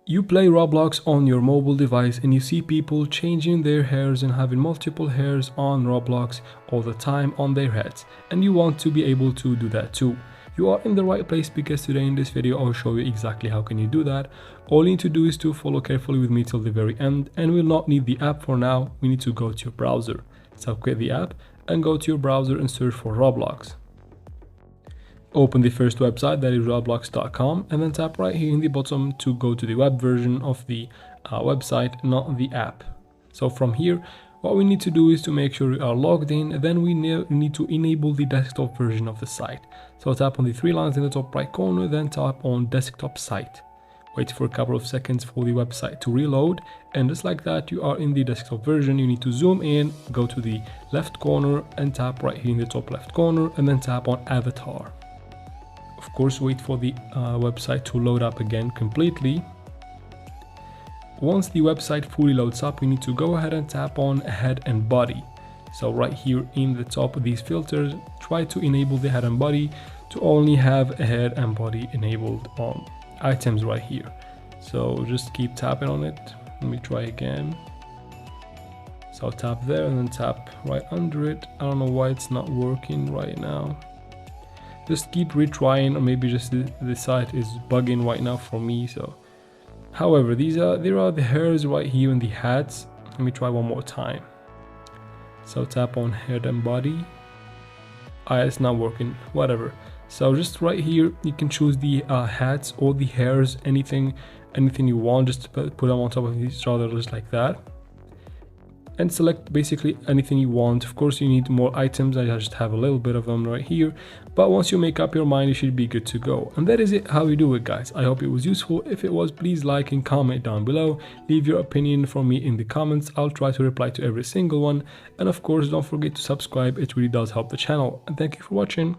You play Roblox on your mobile device and you see people changing their hairs and having multiple hairs on Roblox all the time on their heads, and you want to be able to do that too. You are in the right place, because today in this video I'll show you exactly how can you do that. All you need to do is to follow carefully with me till the very end, and we'll not need the app for now. We need to go to your browser. So quit the app and go to your browser and search for Roblox. Open the first website, that is roblox.com, and then tap right here in the bottom to go to the web version of the website, not the app. So from here, what we need to do is to make sure we are logged in. Then we need to enable the desktop version of the site. So tap on the three lines in the top right corner, then tap on desktop site. Wait for a couple of seconds for the website to reload, and just like that you are in the desktop version. You need to zoom in, go to the left corner and tap right here in the top left corner, and then tap on avatar. Of course, wait for the website to load up again completely. Once the website fully loads up, we need to go ahead and tap on head and body. So right here in the top of these filters, try to enable the head and body to only have a head and body enabled on items right here. So just keep tapping on it. Let me try again. So tap there and then tap right under it. I don't know why it's not working right now. Just keep retrying, or maybe just the site is bugging right now for me. So however, there are the hairs right here in the hats. Let me try one more time. So tap on head and body. It's not working, whatever. So just right here you can choose the hats or the hairs, anything you want. Just put them on top of each other just like that, and select basically anything you want. Of course, you need more items. I just have a little bit of them right here, but once you make up your mind, you should be good to go. And that is it, how you do it, guys. I hope it was useful. If it was, please like and comment down below. Leave your opinion for me in the comments. I'll try to reply to every single one. And of course, don't forget to subscribe. It really does help the channel. And thank you for watching.